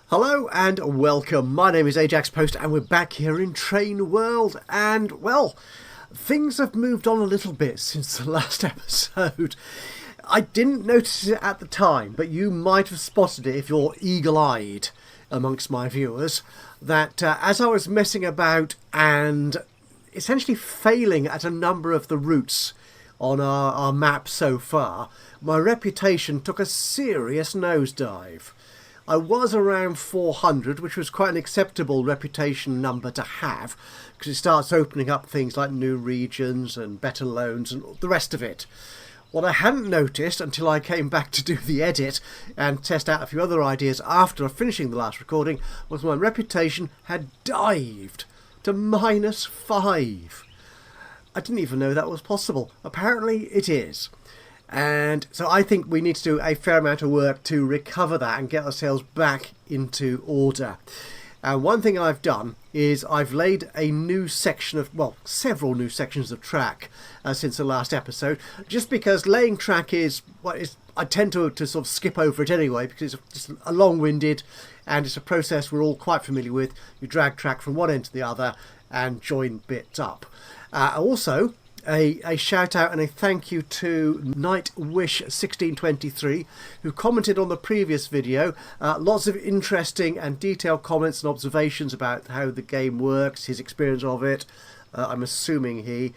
Hello and welcome. My name is Ajaxpost and we're back here in Train World, and well, things have moved on a little bit since the last episode. I didn't notice it at the time, but you might have spotted it if you're eagle-eyed amongst my viewers, that as I was messing about and essentially failing at a number of the routes on our map so far, my reputation took a serious nosedive. I was around 400, which was quite an acceptable reputation number to have, because it starts opening up things like new regions and better loans and the rest of it. What I hadn't noticed until I came back to do the edit and test out a few other ideas after finishing the last recording was my reputation had dived to -5. I didn't even know that was possible. Apparently it is. And so I think we need to do a fair amount of work to recover that and get ourselves back into order. And one thing I've done is I've laid a new section of, well, several new sections of track since the last episode, just because laying track is, I tend to sort of skip over it anyway, because it's just a long-winded and it's a process we're all quite familiar with. You drag track from one end to the other and join bits up. Also, a shout out and a thank you to Nightwish1623 who commented on the previous video. Lots of interesting and detailed comments and observations about how the game works, his experience of it. I'm assuming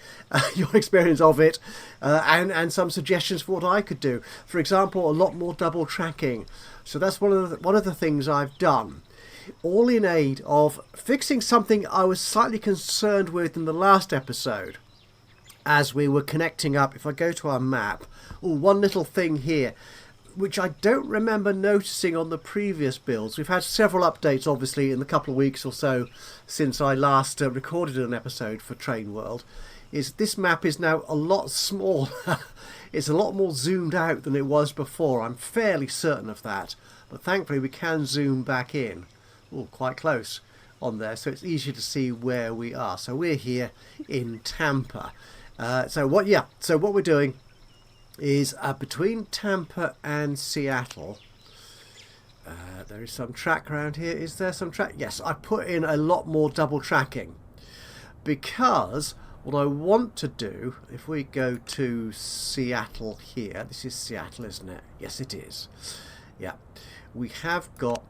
your experience of it, and some suggestions for what I could do. For example, a lot more double tracking. So that's one of the things I've done, all in aid of fixing something I was slightly concerned with in the last episode. As we were connecting up, if I go to our map, one little thing here, which I don't remember noticing on the previous builds. We've had several updates, obviously, in the couple of weeks or so since I last recorded an episode for Train World, is this map is now a lot smaller. It's a lot more zoomed out than it was before. I'm fairly certain of that. But thankfully we can zoom back in. Quite close on there, so it's easier to see where we are. So we're here in Tampa. So what we're doing is between Tampa and Seattle. There is some track around here. Is there some track? Yes, I put in a lot more double tracking, because what I want to do, if we go to Seattle here, this is Seattle, isn't it? Yes, it is. Yeah, we have got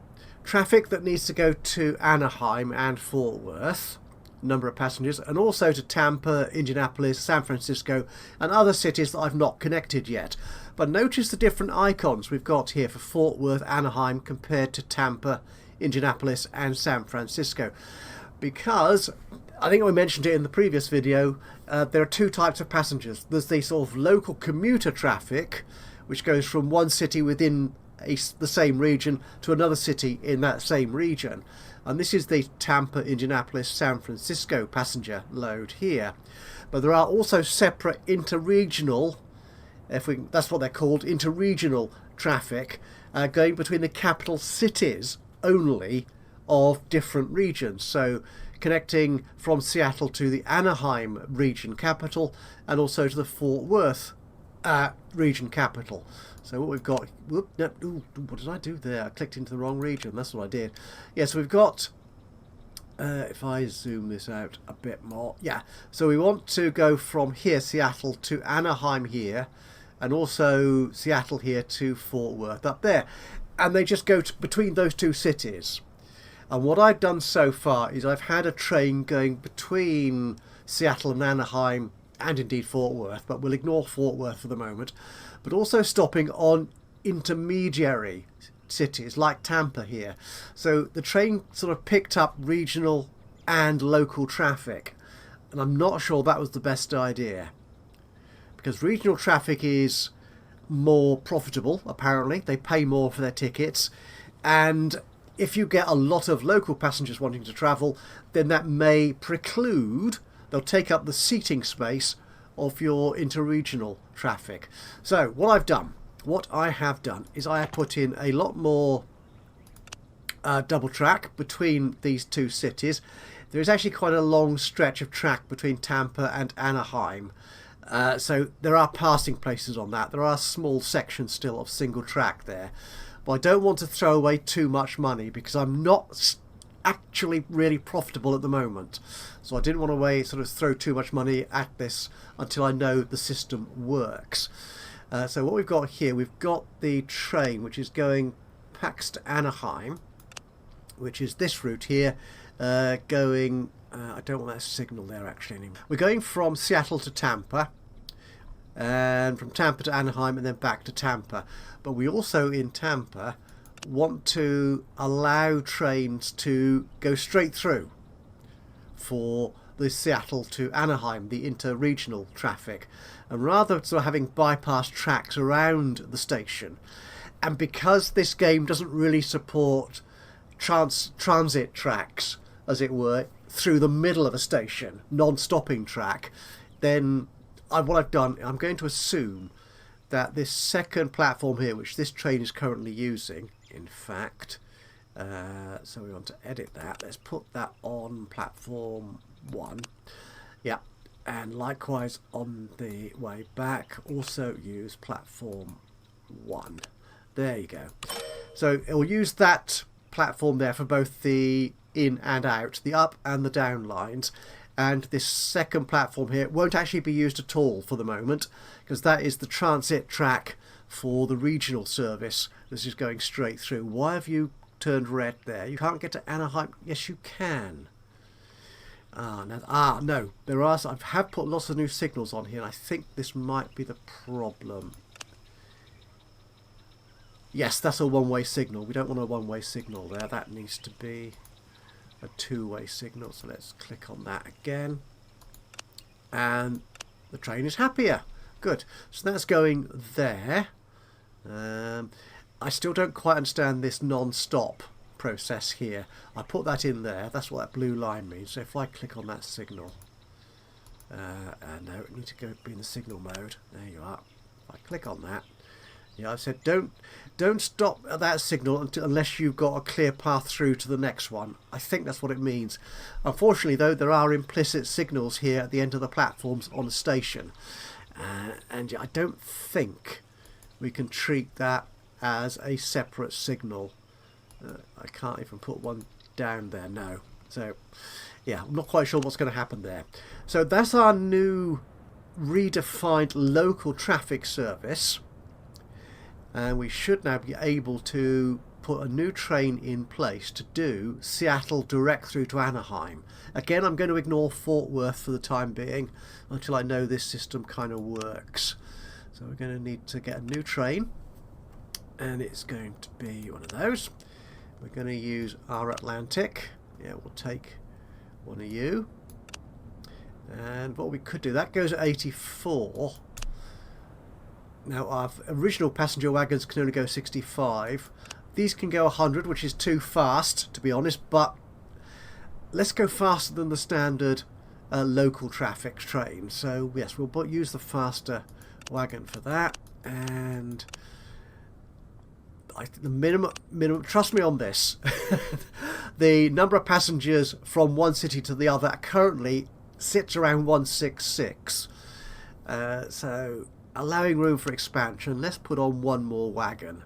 traffic that needs to go to Anaheim and Fort Worth, number of passengers, and also to Tampa, Indianapolis, San Francisco and other cities that I've not connected yet. But notice the different icons we've got here for Fort Worth, Anaheim compared to Tampa, Indianapolis and San Francisco, because I think we mentioned it in the previous video, there are two types of passengers. There's the sort of local commuter traffic, which goes from one city within the same region to another city in that same region, and this is the Tampa, Indianapolis, San Francisco passenger load here. But there are also separate interregional, that's what they're called, interregional traffic going between the capital cities only of different regions. So connecting from Seattle to the Anaheim region capital and also to the Fort Worth region capital. So what we've got, what did I do there? I clicked into the wrong region, that's what I did. Yeah, so we've got, if I zoom this out a bit more, yeah, so we want to go from here, Seattle, to Anaheim here, and also Seattle here to Fort Worth up there. And they just go between those two cities. And what I've done so far is I've had a train going between Seattle and Anaheim, and indeed Fort Worth, but we'll ignore Fort Worth for the moment, but also stopping on intermediary cities like Tampa here. So the train sort of picked up regional and local traffic, and I'm not sure that was the best idea, because regional traffic is more profitable, apparently. They pay more for their tickets, and if you get a lot of local passengers wanting to travel, then that may preclude, they'll take up the seating space of your interregional traffic. So what I have done is I have put in a lot more double track between these two cities. There is actually quite a long stretch of track between Tampa and Anaheim, so there are passing places on that. There are small sections still of single track there, but I don't want to throw away too much money because I'm not actually really profitable at the moment. So I didn't want to sort of throw too much money at this until I know the system works. So what we've got here, we've got the train which is going Pax to Anaheim, which is this route here, going... I don't want that signal there actually anymore. We're going from Seattle to Tampa, and from Tampa to Anaheim, and then back to Tampa. But we also, in Tampa, want to allow trains to go straight through for the Seattle to Anaheim, the inter-regional traffic, and rather sort of having bypass tracks around the station. And because this game doesn't really support transit tracks, as it were, through the middle of a station, non-stopping track, then what I've done, I'm going to assume that this second platform here, which this train is currently using, in fact, so we want to edit that. Let's put that on platform 1. Yeah, and likewise on the way back, also use platform 1. There you go. So it will use that platform there for both the in and out, the up and the down lines. And this second platform here won't actually be used at all for the moment, because that is the transit track for the regional service. This is going straight through. Why have you turned red there? You can't get to Anaheim. Yes, you can. No. I have put lots of new signals on here, and I think this might be the problem. Yes, that's a one-way signal. We don't want a one-way signal there. That needs to be a two-way signal. So let's click on that again. And the train is happier. Good. So that's going there. I still don't quite understand this non-stop process here. I put that in there. That's what that blue line means. So if I click on that signal, no, it needs to be in the signal mode. There you are. If I click on that, yeah, I said don't stop at that signal unless you've got a clear path through to the next one. I think that's what it means. Unfortunately, though, there are implicit signals here at the end of the platforms on the station, and I don't think we can treat that as a separate signal. I can't even put one down there, no. So, yeah, I'm not quite sure what's going to happen there. So that's our new redefined local traffic service. And we should now be able to put a new train in place to do Seattle direct through to Anaheim. Again, I'm going to ignore Fort Worth for the time being until I know this system kind of works. So we're going to need to get a new train, and it's going to be one of those. We're going to use our Atlantic. Yeah, we'll take one of you. And what we could do, that goes at 84. Now our original passenger wagons can only go 65. These can go 100, which is too fast, to be honest, but let's go faster than the standard local traffic train. So yes, we'll use the faster wagon for that. And the minimum, trust me on this, the number of passengers from one city to the other currently sits around 166. So allowing room for expansion, let's put on one more wagon.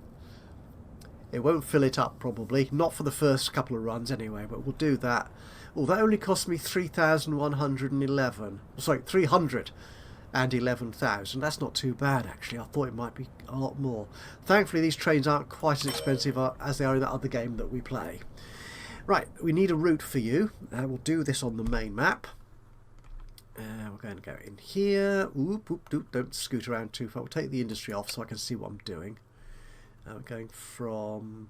It won't fill it up probably, not for the first couple of runs anyway, but we'll do that. Well, that only cost me 3,111. Sorry, 311,000. That's not too bad actually. I thought it might be a lot more. Thankfully these trains aren't quite as expensive as they are in that other game that we play. Right, we need a route for you. We'll do this on the main map. We're going to go in here. Don't scoot around too far. We'll take the industry off so I can see what I'm doing. We're going from...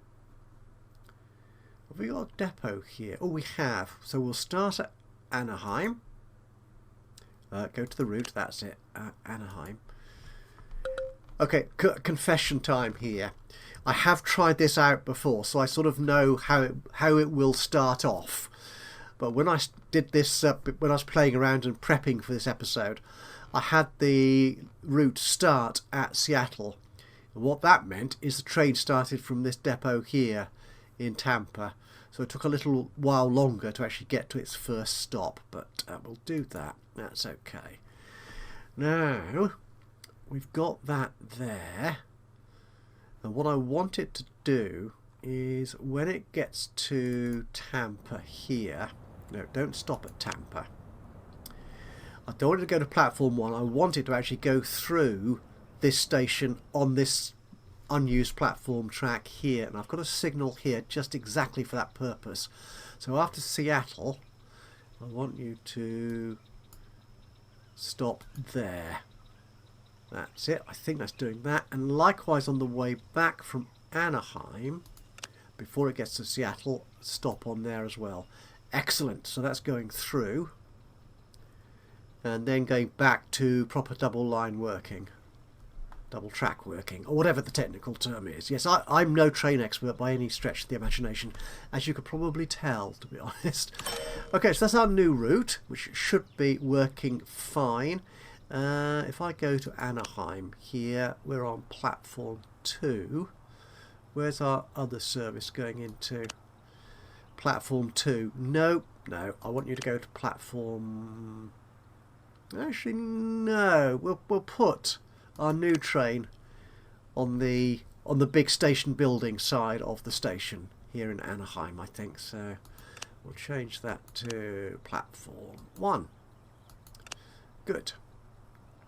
Have we got a depot here? Oh, we have. So we'll start at Anaheim. Go to the route. That's it. Anaheim. Okay, confession time here. I have tried this out before, so I sort of know how it will start off. But when I did this, when I was playing around and prepping for this episode, I had the route start at Seattle. And what that meant is the train started from this depot here in Tampa. So it took a little while longer to actually get to its first stop, but we'll do that. That's okay. Now, we've got that there. And what I want it to do is when it gets to Tampa here, no, don't stop at Tampa. I don't want it to go to platform 1. I want it to actually go through this station on this unused platform track here, and I've got a signal here just exactly for that purpose. So after Seattle, I want you to stop there. That's it. I think that's doing that. And likewise on the way back from Anaheim, before it gets to Seattle, stop on there as well. Excellent. So that's going through and then going back to proper double line working, double track working, or whatever the technical term is. Yes, I'm no train expert by any stretch of the imagination, as you could probably tell, to be honest. Okay, so that's our new route, which should be working fine. If I go to Anaheim here, we're on platform 2. Where's our other service going into? Platform 2. No, I want you to go to platform... Actually, no. We'll put our new train on the big station building side of the station here in Anaheim, I think. So we'll change that to platform 1. Good.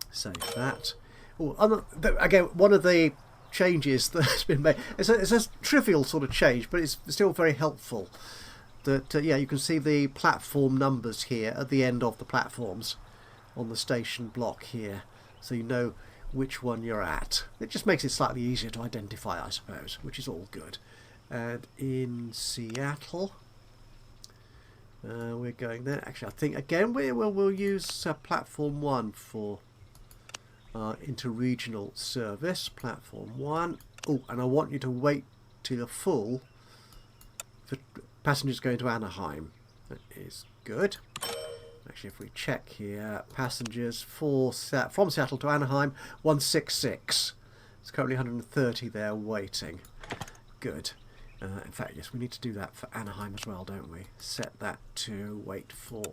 Save that. Oh, again, one of the changes that's been made, it's a trivial sort of change, but it's still very helpful. That yeah, you can see the platform numbers here at the end of the platforms on the station block here, so you know which one you're at. It just makes it slightly easier to identify, I suppose, which is all good. And in Seattle, we're going there. Actually, I think again we'll use platform 1 for interregional service. Platform 1. Oh, and I want you to wait till you're full for passengers going to Anaheim. That is good. Actually, if we check here, passengers from Seattle to Anaheim, 166. It's currently 130 there waiting. Good. In fact, yes, we need to do that for Anaheim as well, don't we? Set that to wait for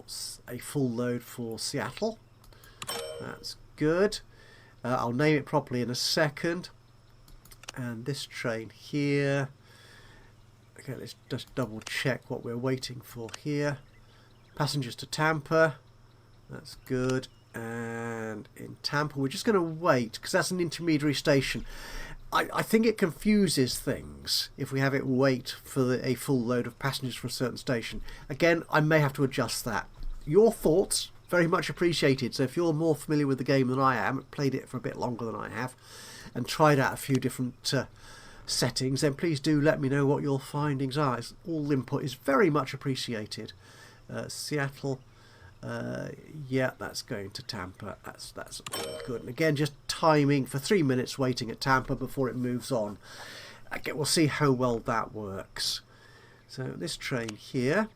a full load for Seattle. That's good. I'll name it properly in a second. And this train here. Okay, let's just double check what we're waiting for here. Passengers to Tampa. That's good. And in Tampa, we're just going to wait because that's an intermediary station. I think it confuses things if we have it wait for a full load of passengers for a certain station. Again, I may have to adjust that. Your thoughts, very much appreciated. So if you're more familiar with the game than I am, played it for a bit longer than I have, and tried out a few different settings, then please do let me know what your findings are. All input is very much appreciated. Seattle, yeah, that's going to Tampa. That's all good. And again, just timing for 3 minutes waiting at Tampa before it moves on. Okay, we'll see how well that works. So this train here,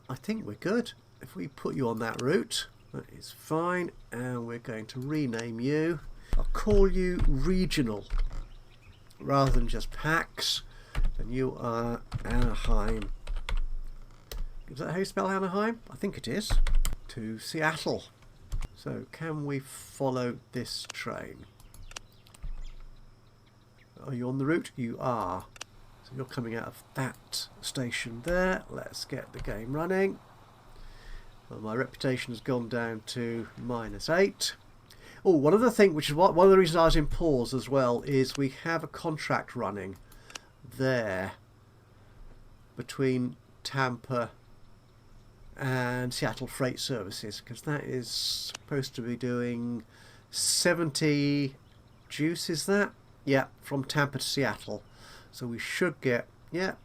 I think we're good. If we put you on that route, that is fine. And we're going to rename you. I'll call you Regional rather than just PAX. And you are Anaheim. Is that how you spell Anaheim? I think it is. To Seattle. So can we follow this train? Are you on the route? You are. So you're coming out of that station there. Let's get the game running. Well, my reputation has gone down to -8. Oh, one other thing, which is one of the reasons I was in pause as well, is we have a contract running there between Tampa and Seattle Freight Services, because that is supposed to be doing 70 juice, is that? Yeah, from Tampa to Seattle. So we should get, yeah,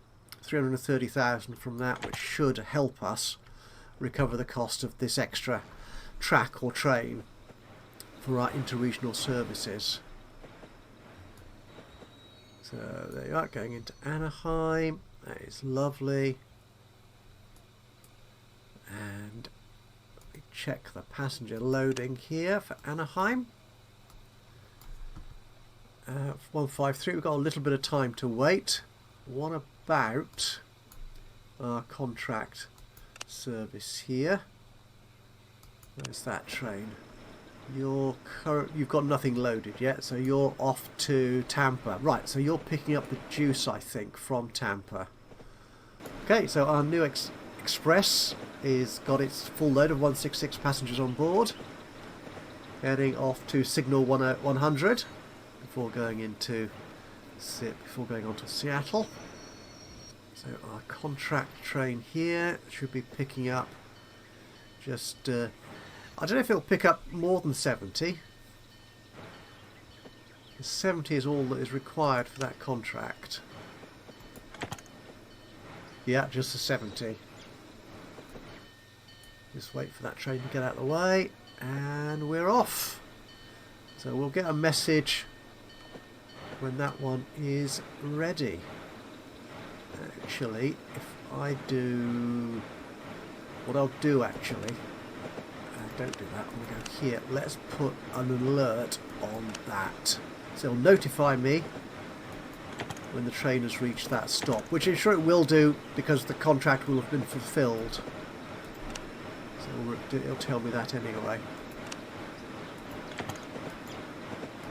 330,000 from that, which should help us recover the cost of this extra track or train for our interregional services. So there you are, going into Anaheim. That is lovely. And we check the passenger loading here for Anaheim. 153, we've got a little bit of time to wait. What about our contract service here? Where's that train? You've got nothing loaded yet, so you're off to Tampa. Right, so you're picking up the juice, I think, from Tampa. Okay, so our new Express is got its full load of 166 passengers on board. Heading off to signal 100 before going on to Seattle. So our contract train here should be picking up just... I don't know if it'll pick up more than 70. 70 is all that is required for that contract. Yeah, just the 70. Just wait for that train to get out of the way, and we're off. So we'll get a message when that one is ready. Actually, if I do... What I'll do actually... Don't do that. I'm going to go here. Let's put an alert on that. So it'll notify me when the train has reached that stop, which I'm sure it will do because the contract will have been fulfilled. So it'll tell me that anyway.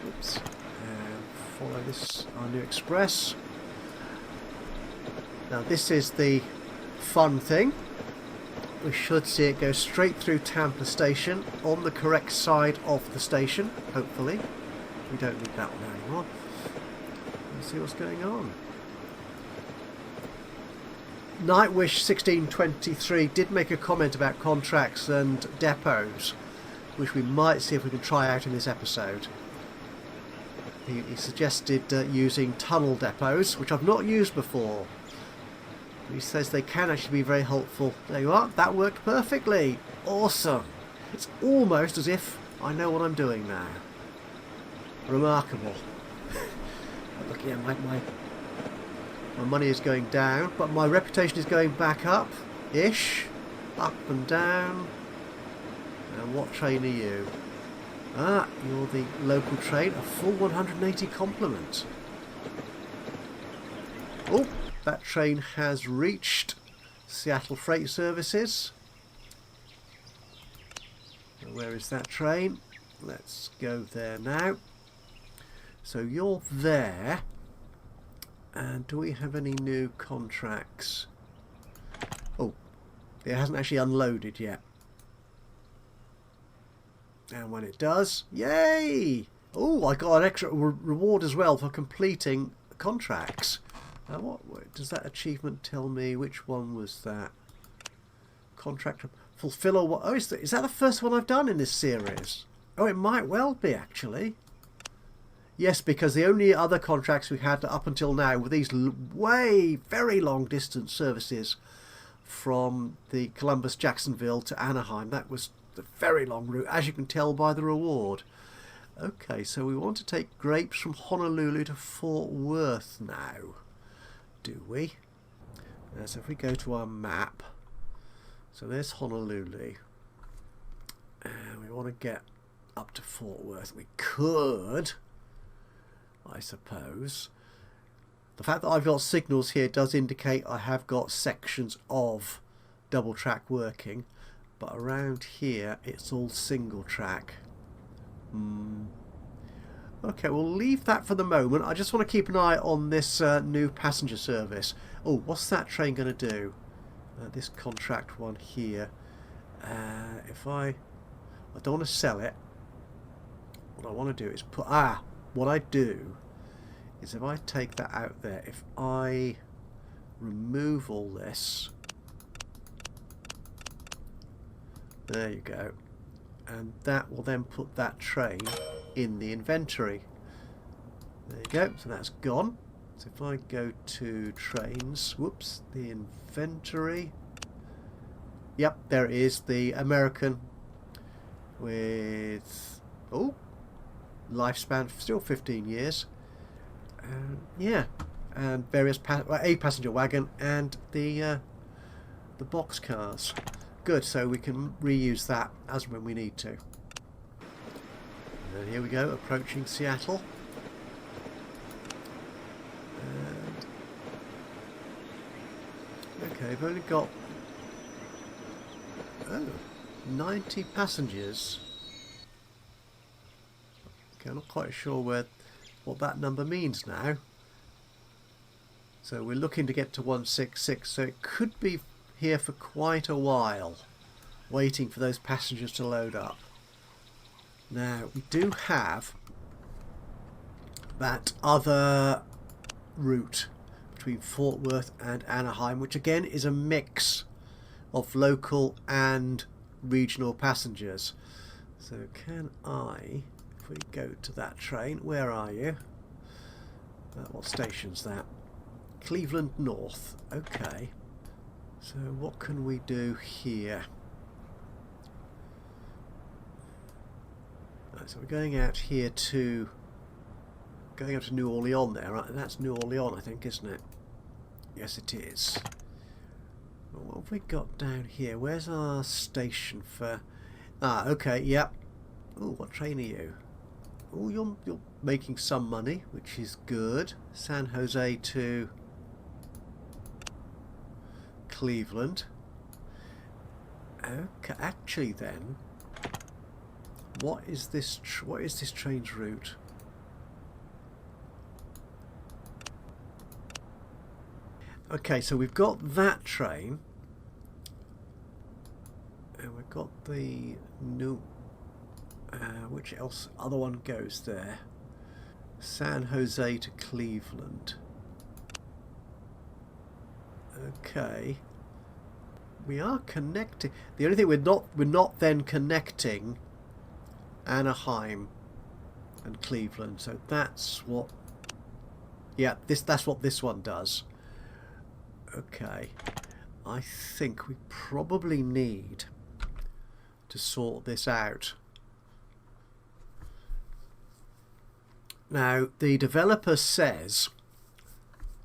Oops. And follow this, our new Express. Now this is the fun thing. We should see it go straight through Tampa Station on the correct side of the station, hopefully. We don't need that one anymore. Let's see what's going on. Nightwish 1623 did make a comment about contracts and depots, which we might see if we can try out in this episode. He suggested using tunnel depots, which I've not used before. He says they can actually be very helpful. There you are. That worked perfectly. Awesome. It's almost as if I know what I'm doing now. Remarkable. Look, yeah, my money is going down, but my reputation is going back up-ish. Up and down. And what train are you? Ah, you're the local train. A full 180 complement. Oh! That train has reached Seattle Freight Services. Where is that train? Let's go there now. So you're there. And do we have any new contracts? Oh, it hasn't actually unloaded yet. And when it does, yay! Oh, I got an extra reward as well for completing contracts. What does that achievement tell me? Which one was that? Contract fulfill or what? Oh, is that the first one I've done in this series? Oh, it might well be actually. Yes, because the only other contracts we had up until now were these very long distance services from the Columbus, Jacksonville to Anaheim. That was the very long route, as you can tell by the reward. Okay, so we want to take grapes from Honolulu to Fort Worth now. Do we? So if we go to our map, so there's Honolulu, and we want to get up to Fort Worth. We could, I suppose. The fact that I've got signals here does indicate I have got sections of double track working, but around here it's all single track. Okay, we'll leave that for the moment. I just want to keep an eye on this new passenger service. Oh, what's that train going to do? This contract one here. If I don't want to sell it. What I want to do is put... what I do is if I take that out there, if I remove all this... There you go. And that will then put that train in the inventory. There you go, so that's gone. So if I go to trains, whoops, the inventory. Yep, there it is, the American with, oh, lifespan still 15 years. Yeah, and various a passenger wagon and the box cars. Good, so we can reuse that as and when we need to. And here we go, approaching Seattle. And okay, I've only got 90 passengers. Okay, I'm not quite sure what that number means now. So we're looking to get to 166, so it could be here for quite a while, waiting for those passengers to load up. Now, we do have that other route between Fort Worth and Anaheim, which again is a mix of local and regional passengers. So can I, if we go to that train, where are you? What station's that? Cleveland North. Okay. So what can we do here? Right, so we're going out here to New Orleans there, right? And that's New Orleans, I think, isn't it? Yes, it is. Well, what have we got down here? Where's our station for... Ah, okay, yep. Oh, what train are you? Oh, you're making some money, which is good. San Jose to Cleveland. Okay, actually then, what is this train's route? Okay, so we've got that train, and we've got the new. Which else? Other one goes there. San Jose to Cleveland. Okay, we are connecting. The only thing we're not then connecting Anaheim and Cleveland. So that's what. Yeah, that's what this one does. Okay, I think we probably need to sort this out. Now, the developer says,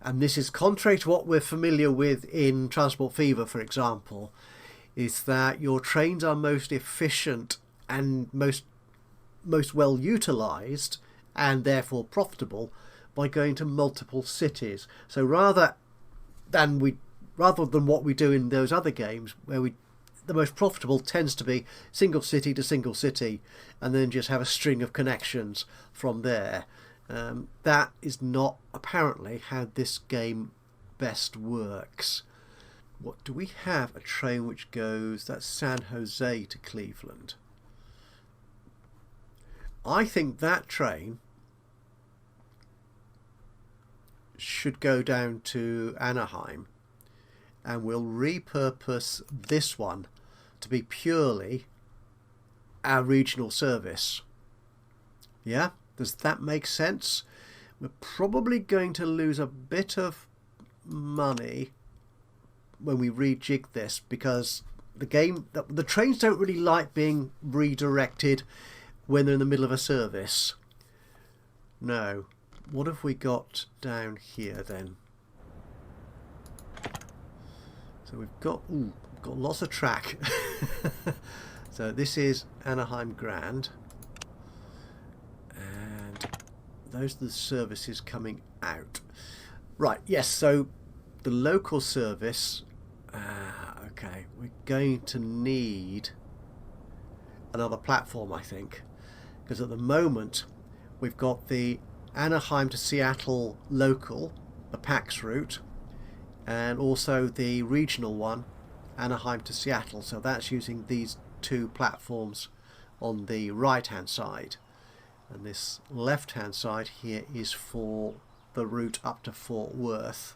and this is contrary to what we're familiar with in Transport Fever, for example, is that your trains are most efficient and most well utilised and therefore profitable by going to multiple cities. So rather than what we do in those other games, where the most profitable tends to be single city to single city, and then just have a string of connections from there. That is not apparently how this game best works. What do we have? A train which goes, that's San Jose to Cleveland. I think that train should go down to Anaheim, and we'll repurpose this one to be purely our regional service. Yeah, does that make sense? We're probably going to lose a bit of money when we rejig this, because the trains don't really like being redirected when they're in the middle of a service. No. What have we got down here then? So we've got lots of track. So this is Anaheim Grand, and those are the services coming out. Right, yes, so the local service, okay, we're going to need another platform, I think, because at the moment we've got the Anaheim to Seattle local, the PAX route, and also the regional one, Anaheim to Seattle. So that's using these two platforms on the right hand side, and this left hand side here is for the route up to Fort Worth.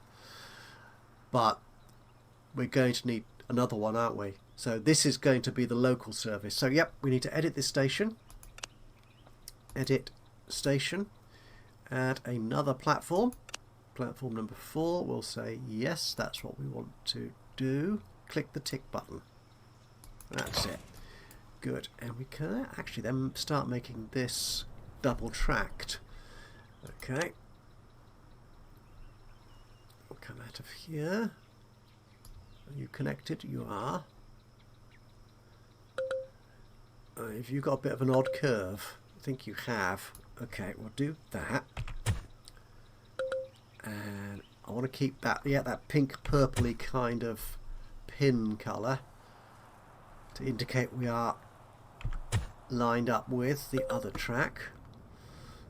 But we're going to need another one, aren't we? So this is going to be the local service. So yep, we need to edit this station, edit station, add another platform, platform number 4. We'll say yes, that's what we want to do. Click the tick button. That's it. Good. And we can actually then start making this double tracked. Okay. We'll come out of here. Are you connected? You are. Have you got a bit of an odd curve? I think you have. Okay, we'll do that. And I want to keep that, yeah, that pink purpley kind of pin colour to indicate we are lined up with the other track.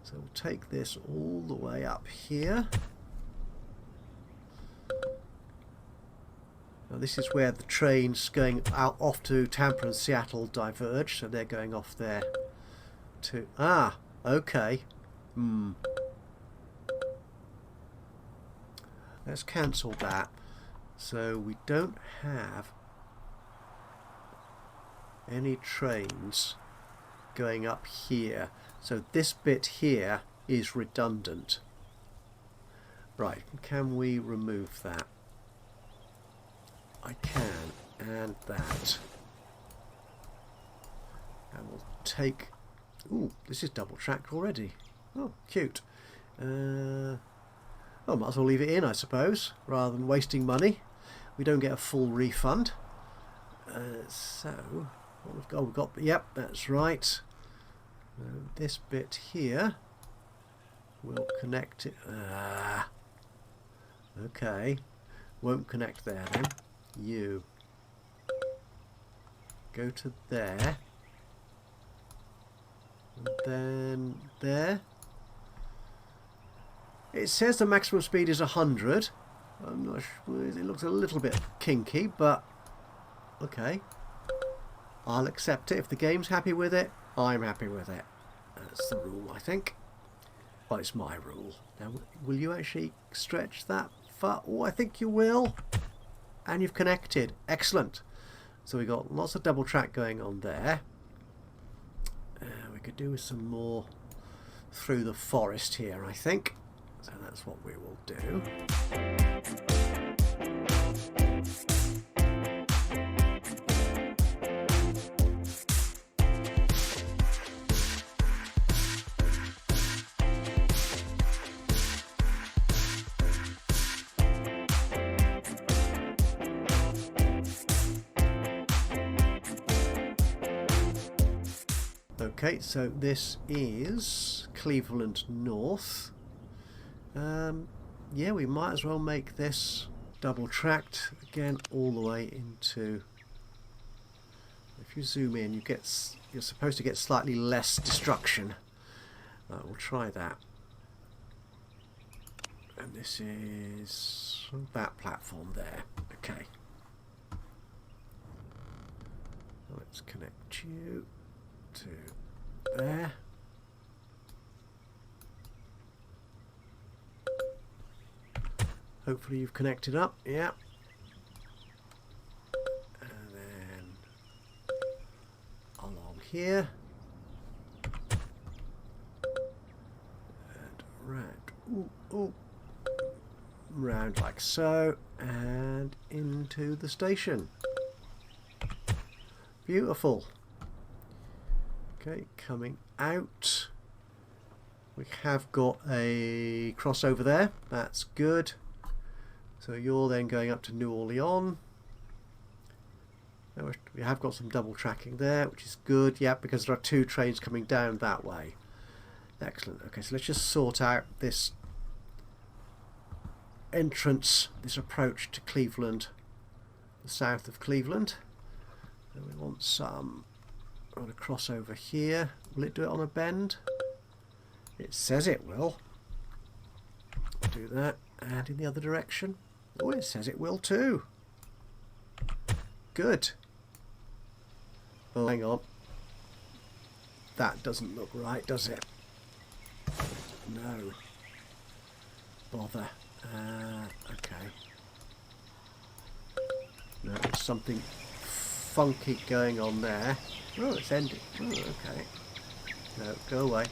So we'll take this all the way up here. Now this is where the trains going out off to Tampa and Seattle diverge, so they're going off there to... Ah, okay. Let's cancel that. So we don't have any trains going up here. So this bit here is redundant. Right, can we remove that? I can, and that. And we'll take... Ooh, this is double tracked already. Oh, cute. Oh, might as well leave it in, I suppose, rather than wasting money. We don't get a full refund. So, what we've got, yep, that's right. This bit here, we'll connect it. Okay, won't connect there then. You go to there, and then there. It says the maximum speed is 100. I'm not sure, it looks a little bit kinky, but okay. I'll accept it. If the game's happy with it, I'm happy with it. That's the rule, I think. Well, it's my rule. Now, will you actually stretch that far? Oh, I think you will. And you've connected. Excellent. So we've got lots of double track going on there. We could do with some more through the forest here, I think. So that's what we will do. Okay, so this is Cleveland North. Yeah, we might as well make this double tracked again all the way into... If you zoom in, you're supposed to get slightly less destruction. We'll try that. And this is that platform there. Okay. Let's connect you to there. Hopefully you've connected up. Yeah. And then along here. And round. Ooh. Round like so. And into the station. Beautiful. Okay, coming out. We have got a crossover there. That's good. So you're then going up to New Orleans. Now we have got some double tracking there, which is good. Yeah, because there are two trains coming down that way. Excellent. Okay, so let's just sort out this entrance, this approach to Cleveland, the south of Cleveland. And we want some on a crossover here. Will it do it on a bend? It says it will. Do that. And in the other direction. Oh, it says it will too. Good. Oh, hang on. That doesn't look right, does it? No. Bother. Okay. No, there's something funky going on there. Oh, it's ended. Oh, okay. No, go away.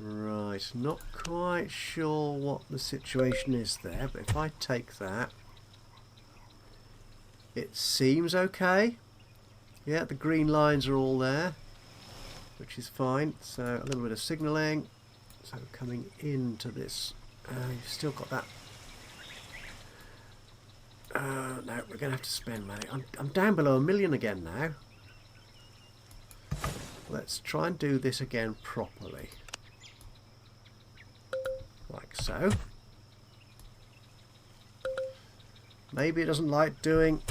Right, not quite sure what the situation is there, but if I take that, it seems okay. Yeah, the green lines are all there, which is fine. So a little bit of signalling. So coming into this, you've still got that. No, we're going to have to spend money. I'm down below $1 million again now. Let's try and do this again properly. Like so. Maybe it doesn't like doing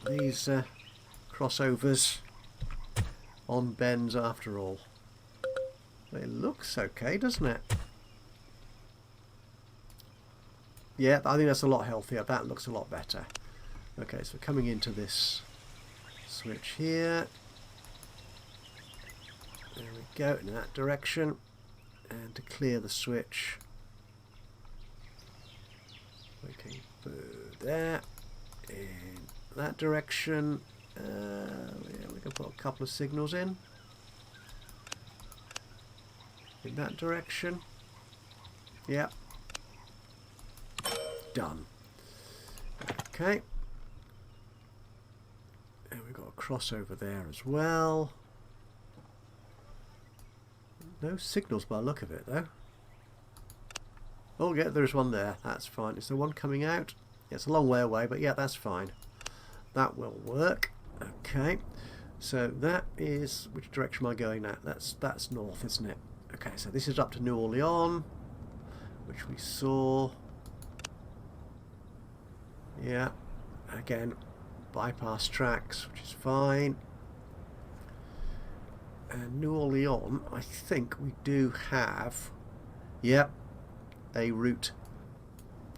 these crossovers on bends after all. It looks okay, doesn't it? Yeah, I think that's a lot healthier. That looks a lot better. Okay, so we're coming into this switch here. There we go, in that direction. And to clear the switch, we can put there, in that direction. Yeah, we can put a couple of signals in that direction. Yeah. Done. Okay. And we've got a crossover there as well. No signals by the look of it though. Oh yeah, there's one there. That's fine. Is there one coming out? Yeah, it's a long way away, but yeah, that's fine. That will work. Okay. So that is, which direction am I going now? That's north, isn't it? Okay, so this is up to New Orleans, which we saw. Yeah. Again, bypass tracks, which is fine. And New Orleans, I think we do have, yep, a route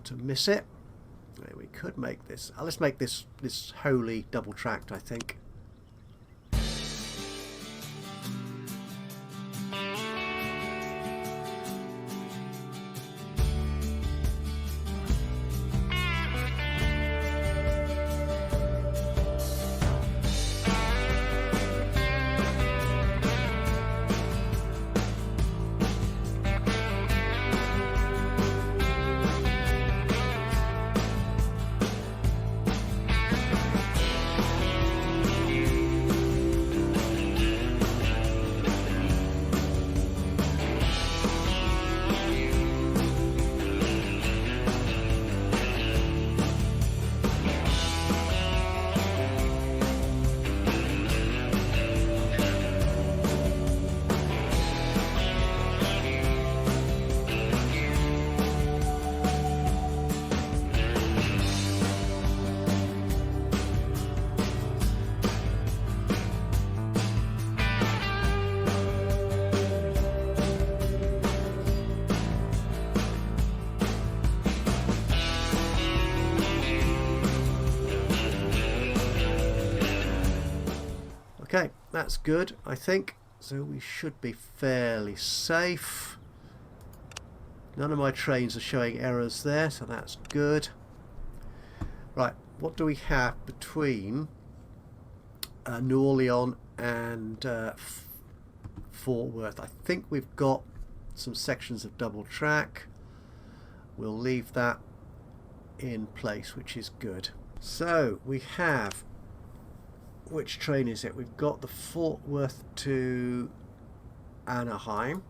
to miss it. We could make this. Let's make this wholly double tracked, I think. Okay, that's good, I think. So we should be fairly safe. None of my trains are showing errors there, so that's good. Right, what do we have between New Orleans and Fort Worth? I think we've got some sections of double track. We'll leave that in place, which is good. So we have, which train is it? We've got the Fort Worth to Anaheim.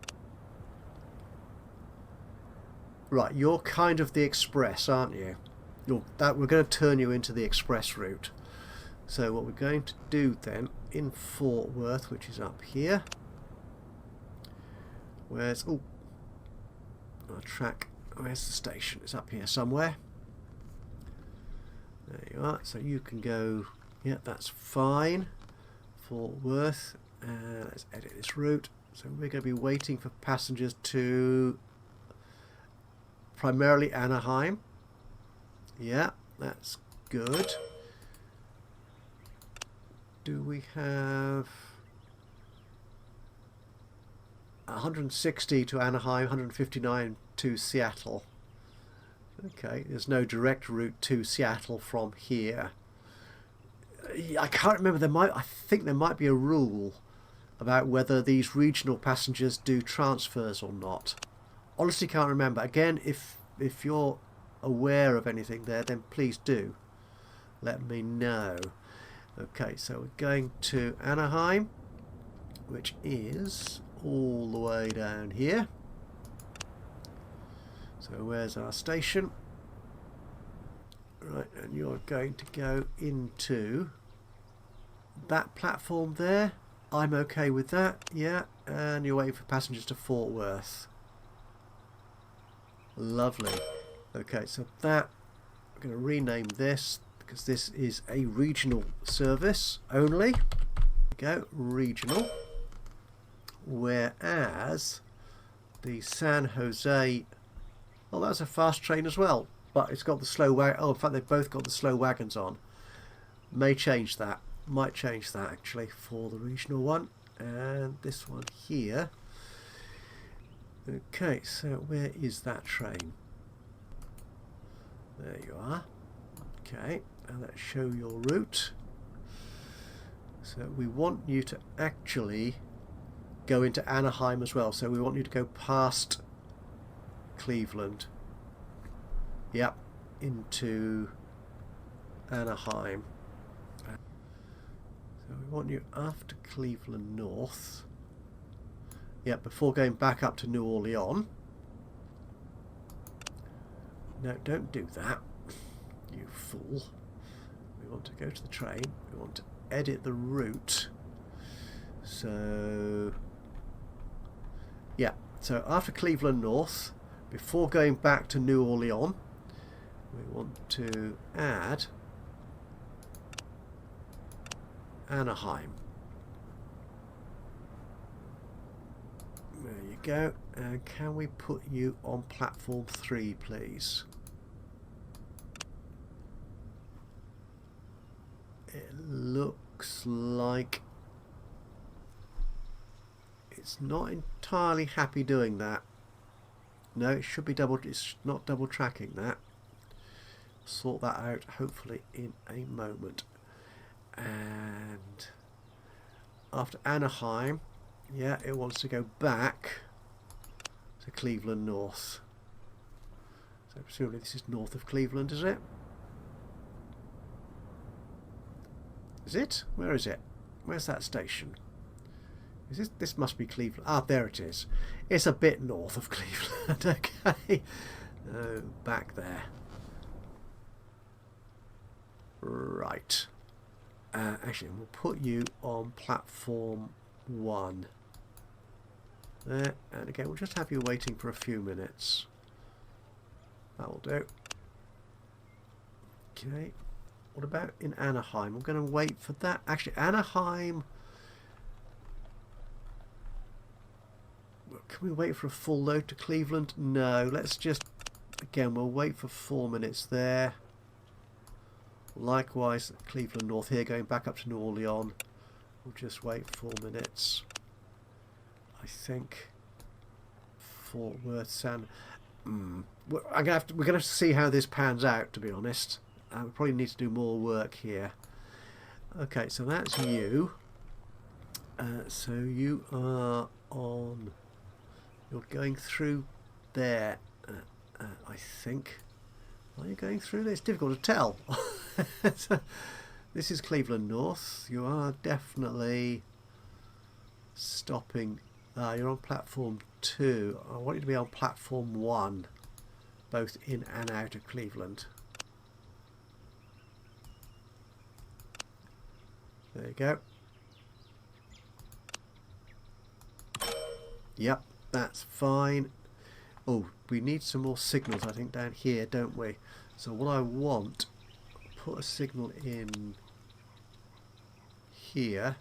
Right, you're kind of the express, aren't you? We're going to turn you into the express route. So what we're going to do then in Fort Worth, which is up here, where's our track? Where's the station? It's up here somewhere. There you are. So you can go. Yeah, that's fine. Fort Worth. Let's edit this route. So we're going to be waiting for passengers to primarily Anaheim. Yeah, that's good. Do we have 160 to Anaheim, 159 to Seattle? Okay, there's no direct route to Seattle from here. I can't remember. I think there might be a rule about whether these regional passengers do transfers or not. Honestly, can't remember. Again, if you're aware of anything there, then please do let me know. Okay, so we're going to Anaheim, which is all the way down here. So where's our station? Right, and you're going to go into that platform there. I'm okay with that, yeah. And you're waiting for passengers to Fort Worth. Lovely. Okay, so that, I'm going to rename this because because this is a regional service only. Go regional, whereas the San Jose, well, that's a fast train as well, but it's got the slow wagon. Oh, in fact, they've both got the slow wagons on. May change that. Might change that actually for the regional one. And this one here. Okay, so where is that train? There you are. Okay, and let's show your route. So we want you to actually go into Anaheim as well. So we want you to go past Cleveland. Yep, into Anaheim. So we want you after Cleveland North. Yep, before going back up to New Orleans. No, don't do that, you fool. We want to go to the train. We want to edit the route. So, yeah, so after Cleveland North, before going back to New Orleans, we want to add Anaheim. There you go. And can we put you on platform 3, please? It looks like it's not entirely happy doing that. No, it should be double. It's not double tracking that. Sort that out hopefully in a moment. And after Anaheim, yeah, it wants to go back to Cleveland North. So presumably this is north of Cleveland, is it? Is it? Where is it? Where's that station? Is this must be Cleveland. Ah, there it is. It's a bit north of Cleveland. Okay. Oh, back there. Right. Actually, we'll put you on platform 1. There. And again, we'll just have you waiting for a few minutes. That'll do. Okay. What about in Anaheim? I'm going to wait for that. Actually, Anaheim... Can we wait for a full load to Cleveland? No. Let's just... Again, we'll wait for 4 minutes there. Likewise, Cleveland North here, going back up to New Orleans. We'll just wait 4 minutes. I think Fort Worth, we're gonna have to see how this pans out, to be honest. We probably need to do more work here. Okay, so that's you. So you are on. You're going through there. I think. Are you going through there? It's difficult to tell. So, this is Cleveland North. You are definitely stopping. You're on platform 2. I want you to be on platform 1, both in and out of Cleveland. There you go. Yep, that's fine. Oh, we need some more signals, I think, down here, don't we? So what I want, put a signal in here.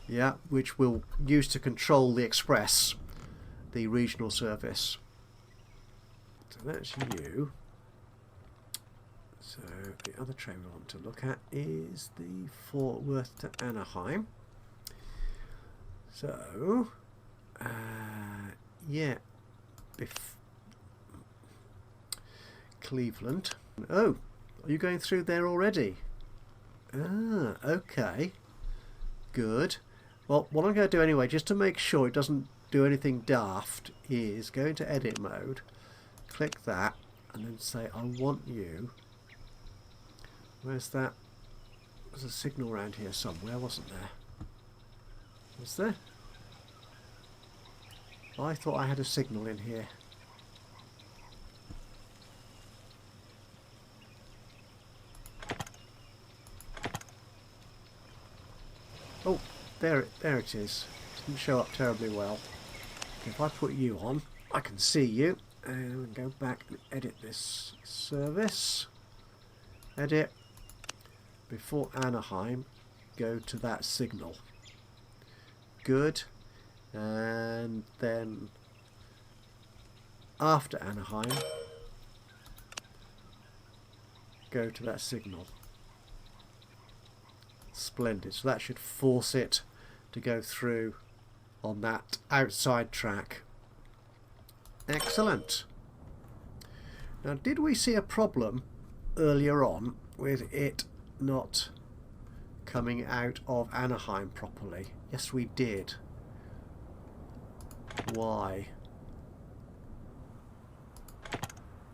Yeah, which we'll use to control the express, the regional service. So that's you. So the other train we want to look at is the Fort Worth to Anaheim. So, yeah, Cleveland. Oh, are you going through there already? Ah, okay. Good. Well, what I'm going to do anyway, just to make sure it doesn't do anything daft, is go into edit mode, click that, and then say, I want you. Where's that? There's a signal around here somewhere, wasn't there? Was there? I thought I had a signal in here. Oh, there it is. Didn't show up terribly well. If I put you on, I can see you, And we'll go back and edit this service. Edit. Before Anaheim, go to that signal. Good. And then after Anaheim, go to that signal. Splendid. So that should force it to go through on that outside track. Excellent. Now, did we see a problem earlier on with it not coming out of Anaheim properly? Yes, we did. Why?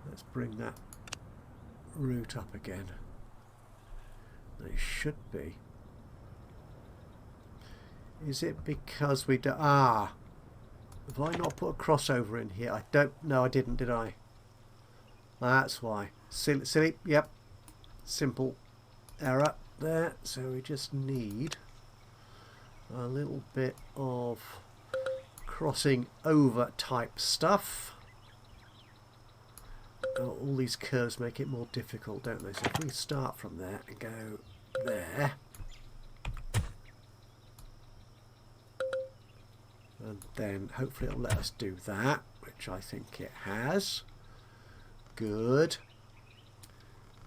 Let's bring that route up again. It should be. Is it because we do... Ah! Have I not put a crossover in here? I don't... No, I didn't, did I? That's why. Silly. Yep. Simple error there. So we just need a little bit of crossing over type stuff. Oh, all these curves make it more difficult, don't they? So if we start from there and go there, and then hopefully it'll let us do that, which I think it has. Good.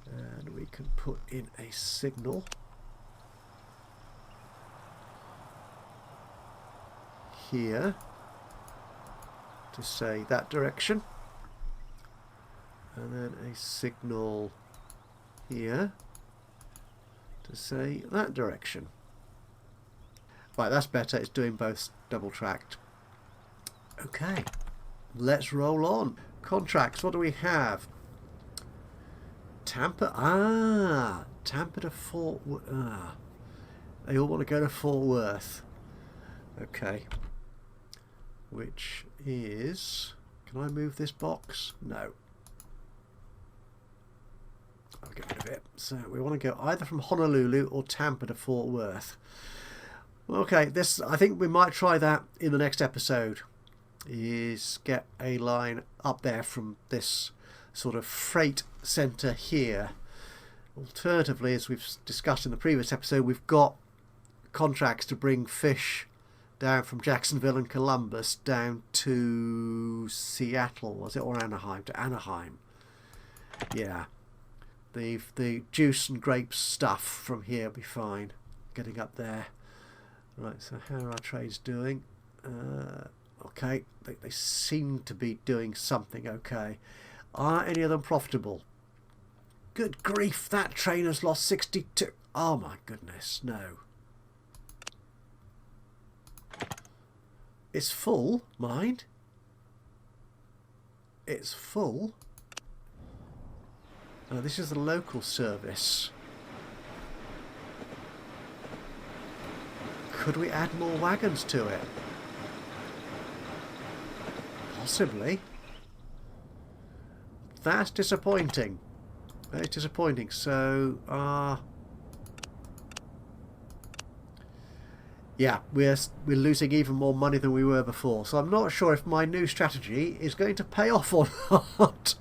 And we can put in a signal here to say that direction, and then a signal here to say that direction. Right, that's better. It's doing both double tracked. Okay, let's roll on. Contracts, what do we have? Tampa. Tampa to Fort Worth. They all want to go to Fort Worth. Okay. Which is... Can I move this box? No. I'll get rid of it. So we want to go either from Honolulu or Tampa to Fort Worth. Okay, this, I think we might try that in the next episode. Is get a line up there from this sort of freight centre here. Alternatively, as we've discussed in the previous episode, we've got contracts to bring fish down from Jacksonville and Columbus down to Seattle, was it, or Anaheim? To Anaheim. Yeah. The juice and grapes stuff from here will be fine. Getting up there. Right, so how are our trades doing? Okay, they seem to be doing something okay. Are any of them profitable? Good grief, that train has lost 62. Oh my goodness, no. It's full, mind. It's full. Oh, this is the local service. Could we add more wagons to it? Possibly. That's disappointing. That is disappointing. So, yeah, we're losing even more money than we were before. So I'm not sure if my new strategy is going to pay off or not.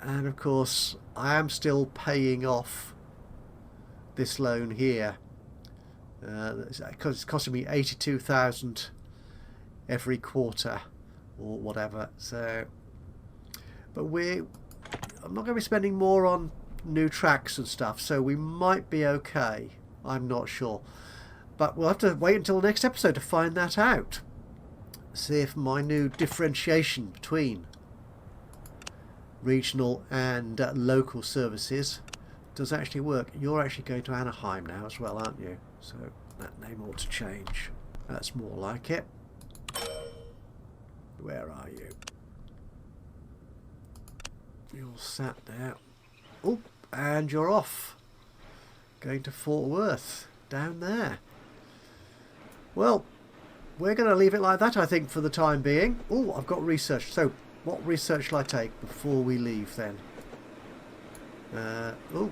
And of course, I am still paying off this loan here. Because it's costing me 82,000 every quarter or whatever. So, but I'm not going to be spending more on new tracks and stuff, so we might be okay. I'm not sure, but we'll have to wait until the next episode to find that out. See if my new differentiation between regional and local services does actually work. You're actually going to Anaheim now as well, aren't you? So that name ought to change. That's more like it. Where are you? You're sat there. Oh, and you're off. Going to Fort Worth. Down there. Well, we're going to leave it like that, I think, for the time being. Oh, I've got research. So, what research shall I take before we leave then? Oh,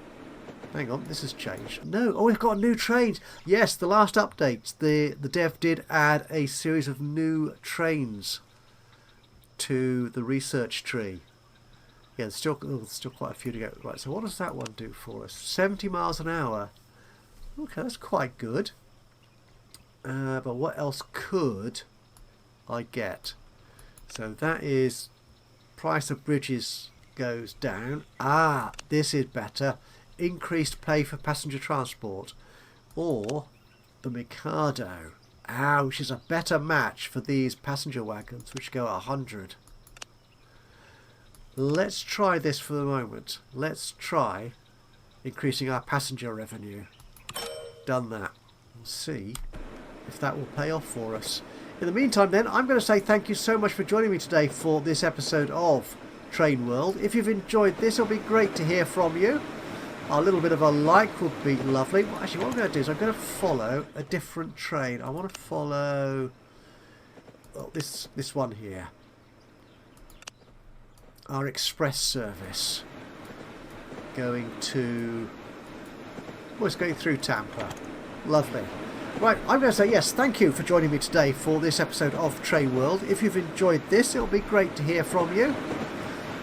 hang on, this has changed. No, oh, we've got new trains. Yes, the last updates, the dev did add a series of new trains to the research tree. Yeah, there's still quite a few to go. Right, so what does that one do for us? 70 miles an hour. Okay, that's quite good. But what else could I get? So that is price of bridges goes down. Ah, this is better. Increased pay for passenger transport. Or the Mikado. Which is a better match for these passenger wagons, which go at 100. Let's try this for the moment. Let's try increasing our passenger revenue. Done that. We'll see if that will pay off for us. In the meantime then, I'm going to say thank you so much for joining me today for this episode of Train World. If you've enjoyed this, it'll be great to hear from you. A little bit of a like would be lovely. Well, actually, what I'm going to do is I'm going to follow a different train. I want to follow this one here. Our express service. Going to... Oh, it's going through Tampa. Lovely. Right, I'm going to say yes, thank you for joining me today for this episode of Train World. If you've enjoyed this, it'll be great to hear from you.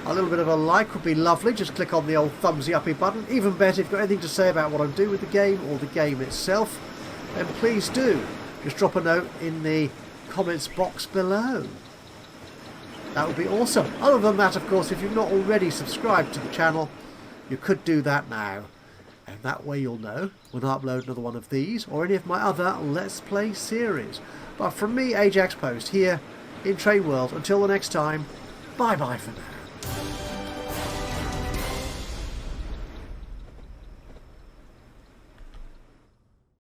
A little bit of a like would be lovely. Just click on the old thumbsy uppy button. Even better, if you've got anything to say about what I'm doing with the game or the game itself, then please do. Just drop a note in the comments box below. That would be awesome. Other than that, of course, if you've not already subscribed to the channel, you could do that now. And that way you'll know when I upload another one of these or any of my other Let's Play series. But from me, Ajaxpost, here in Train World. Until the next time, bye-bye for now.